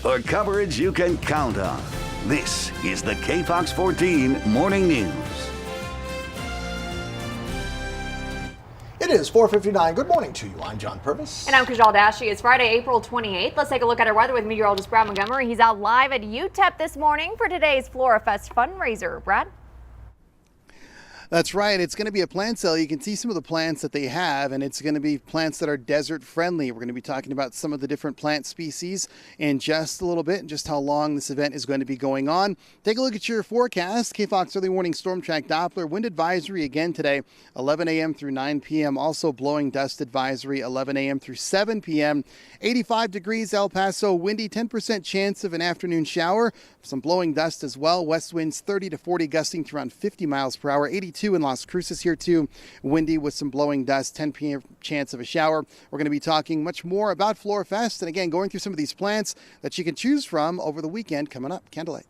or coverage you can count on. This is the KFOX 14 Morning News. It is 4:59. Good morning to you. I'm John Purvis. And I'm Kajal Dashi. It's Friday, April 28th. Let's take a look at our weather with meteorologist Brad Montgomery. He's out live at UTEP this morning for today's Flora Fest fundraiser. Brad? That's right. It's going to be a plant sale. You can see some of the plants that they have, and it's going to be plants that are desert friendly. We're going to be talking about some of the different plant species in just a little bit and just how long this event is going to be going on. Take a look at your forecast. KFOX early warning storm track Doppler wind advisory again today, 11 a.m. through 9 p.m. Also blowing dust advisory, 11 a.m. through 7 p.m. 85 degrees El Paso, windy, 10% chance of an afternoon shower. Some blowing dust as well. West winds 30 to 40, gusting to around 50 miles per hour. 82 in Las Cruces here too. Windy with some blowing dust, 10 p.m. chance of a shower. We're going to be talking much more about Flora Fest and again going through some of these plants that you can choose from over the weekend coming up. Candlelight.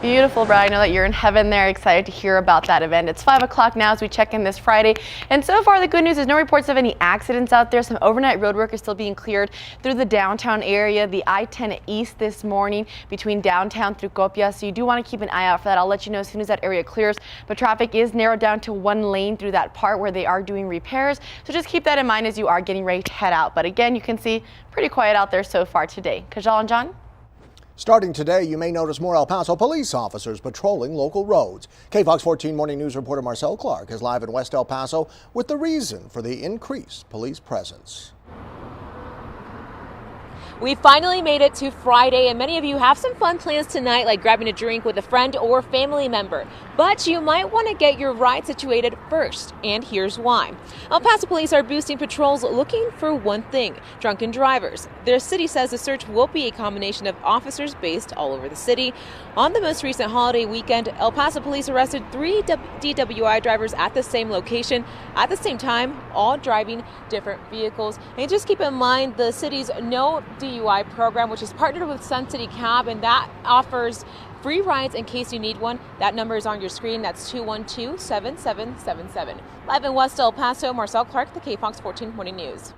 Beautiful, Brad. I know that you're in heaven there. Excited to hear about that event. It's 5 o'clock now as we check in this Friday. And so far, the good news is no reports of any accidents out there. Some overnight road work is still being cleared through the downtown area, the I-10 East this morning between downtown through Copia. So you do want to keep an eye out for that. I'll let you know as soon as that area clears. But traffic is narrowed down to one lane through that part where they are doing repairs. So just keep that in mind as you are getting ready to head out. But again, you can see pretty quiet out there so far today. Kajal and John? Starting today, you may notice more El Paso police officers patrolling local roads. KFOX 14 Morning News reporter Marcel Clark is live in West El Paso with the reason for the increased police presence. We finally made it to Friday, and many of you have some fun plans tonight, like grabbing a drink with a friend or family member. But you might want to get your ride situated first, and here's why. El Paso police are boosting patrols looking for one thing: drunken drivers. Their city says the search will be a combination of officers based all over the city. On the most recent holiday weekend, El Paso police arrested 3 DWI drivers at the same location at the same time, all driving different vehicles. And just keep in mind the city's No DUI program, which is partnered with Sun City Cab, and that offers free rides in case you need one. That number is on your screen. That's 212-7777. Live in West El Paso, Marcel Clark, the KFOX 14 Morning News.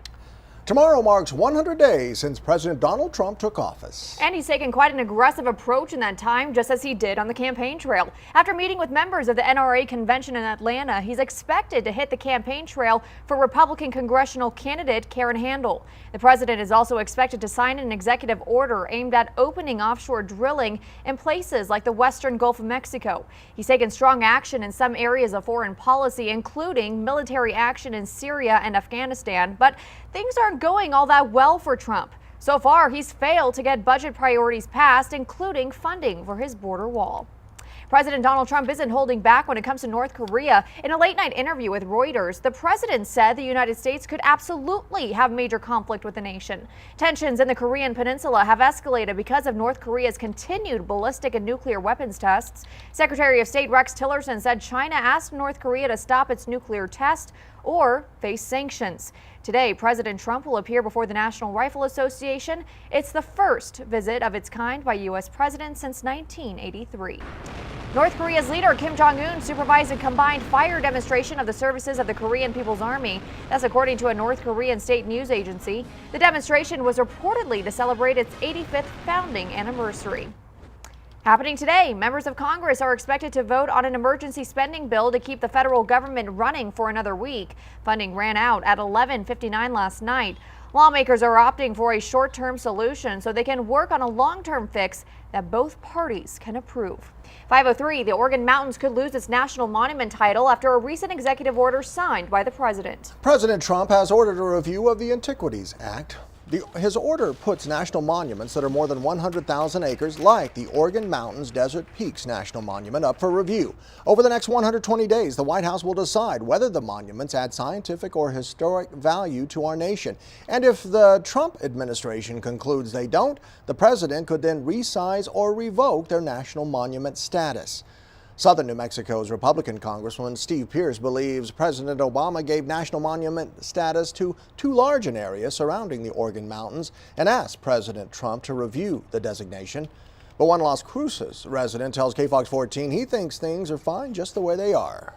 Tomorrow marks 100 days since President Donald Trump took office. And he's taken quite an aggressive approach in that time, just as he did on the campaign trail. After meeting with members of the NRA convention in Atlanta, he's expected to hit the campaign trail for Republican congressional candidate Karen Handel. The president is also expected to sign an executive order aimed at opening offshore drilling in places like the western Gulf of Mexico. He's taken strong action in some areas of foreign policy, including military action in Syria and Afghanistan. But things aren't going all that well for Trump. So far, he's failed to get budget priorities passed, including funding for his border wall. President Donald Trump isn't holding back when it comes to North Korea. In a late-night interview with Reuters, the president said the United States could absolutely have major conflict with the nation. Tensions in the Korean peninsula have escalated because of North Korea's continued ballistic and nuclear weapons tests. Secretary of State Rex Tillerson said China asked North Korea to stop its nuclear test or face sanctions. Today, President Trump will appear before the National Rifle Association. It's the first visit of its kind by U.S. president since 1983. North Korea's leader Kim Jong-un supervised a combined fire demonstration of the services of the Korean People's Army. That's according to a North Korean state news agency. The demonstration was reportedly to celebrate its 85th founding anniversary. Happening today, members of Congress are expected to vote on an emergency spending bill to keep the federal government running for another week. Funding ran out at 11:59 last night. Lawmakers are opting for a short-term solution so they can work on a long-term fix that both parties can approve. 5:03, the Oregon Mountains could lose its national monument title after a recent executive order signed by the president. President Trump has ordered a review of the Antiquities Act. His order puts national monuments that are more than 100,000 acres, like the Oregon Mountains Desert Peaks National Monument, up for review. Over the next 120 days, the White House will decide whether the monuments add scientific or historic value to our nation. And if the Trump administration concludes they don't, the president could then resize or revoke their national monument status. Southern New Mexico's Republican Congressman Steve Pierce believes President Obama gave national monument status to too large an area surrounding the Oregon Mountains and asked President Trump to review the designation. But one Las Cruces resident tells KFOX 14 he thinks things are fine just the way they are.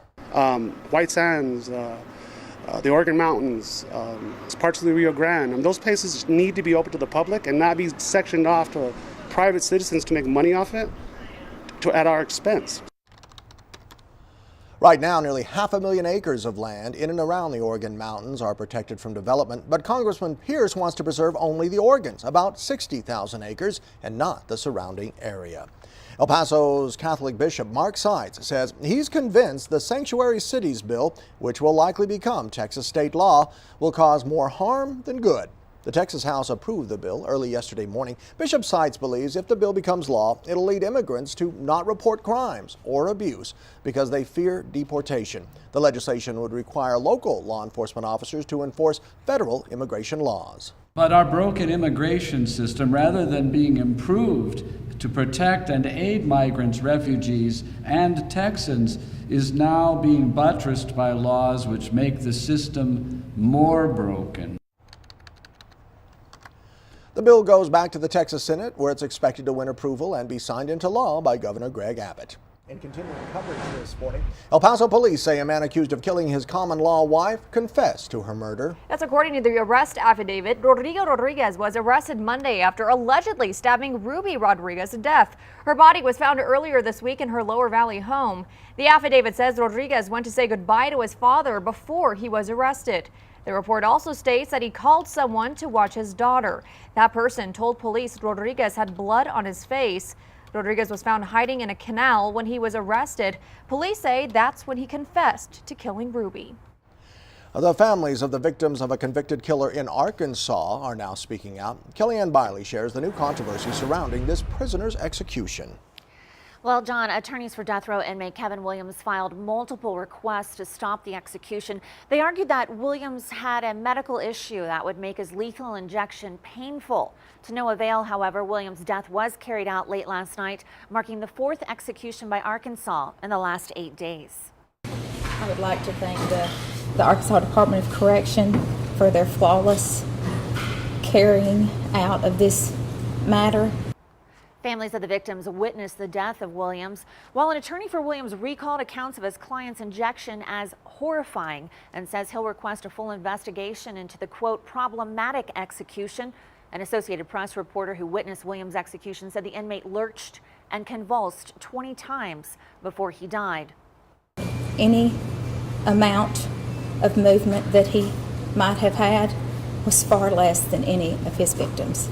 White Sands, the Oregon Mountains, parts of the Rio Grande, those places need to be open to the public and not be sectioned off to private citizens to make money off it at our expense. Right now, nearly 500,000 acres of land in and around the Oregon mountains are protected from development, but Congressman Pierce wants to preserve only the Oregons, about 60,000 acres, and not the surrounding area. El Paso's Catholic Bishop Mark Sides says he's convinced the Sanctuary Cities bill, which will likely become Texas state law, will cause more harm than good. The Texas House approved the bill early yesterday morning. Bishop Sides believes if the bill becomes law, it'll lead immigrants to not report crimes or abuse because they fear deportation. The legislation would require local law enforcement officers to enforce federal immigration laws. But our broken immigration system, rather than being improved to protect and aid migrants, refugees, and Texans, is now being buttressed by laws which make the system more broken. The bill goes back to the Texas Senate, where it's expected to win approval and be signed into law by Governor Greg Abbott. In continuing coverage this morning, El Paso police say a man accused of killing his common-law wife confessed to her murder. That's according to the arrest affidavit. Rodrigo Rodriguez was arrested Monday after allegedly stabbing Ruby Rodriguez to death. Her body was found earlier this week in her Lower Valley home. The affidavit says Rodriguez went to say goodbye to his father before he was arrested. The report also states that he called someone to watch his daughter. That person told police Rodriguez had blood on his face. Rodriguez was found hiding in a canal when he was arrested. Police say that's when he confessed to killing Ruby. The families of the victims of a convicted killer in Arkansas are now speaking out. Kellyanne Biley shares the new controversy surrounding this prisoner's execution. Well, John, attorneys for death row inmate Kevin Williams filed multiple requests to stop the execution. They argued that Williams had a medical issue that would make his lethal injection painful. To no avail, however, Williams' death was carried out late last night, marking the 4th execution by Arkansas in the last 8 days. I would like to thank the Arkansas Department of Correction for their flawless carrying out of this matter. Families of the victims witnessed the death of Williams, while an attorney for Williams recalled accounts of his client's injection as horrifying and says he'll request a full investigation into the, quote, problematic execution. An Associated Press reporter who witnessed Williams' execution said the inmate lurched and convulsed 20 times before he died. Any amount of movement that he might have had was far less than any of his victims.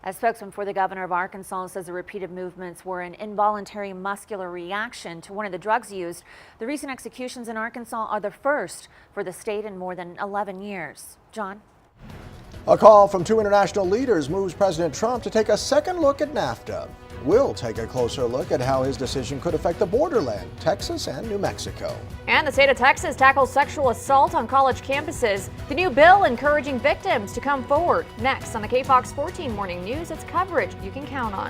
A spokesman for the governor of Arkansas says the repeated movements were an involuntary muscular reaction to one of the drugs used. The recent executions in Arkansas are the first for the state in more than 11 years. John? A call from 2 international leaders moves President Trump to take a second look at NAFTA. We'll take a closer look at how his decision could affect the borderland, Texas and New Mexico. And the state of Texas tackles sexual assault on college campuses. The new bill encouraging victims to come forward. Next on the KFOX 14 Morning News, it's coverage you can count on.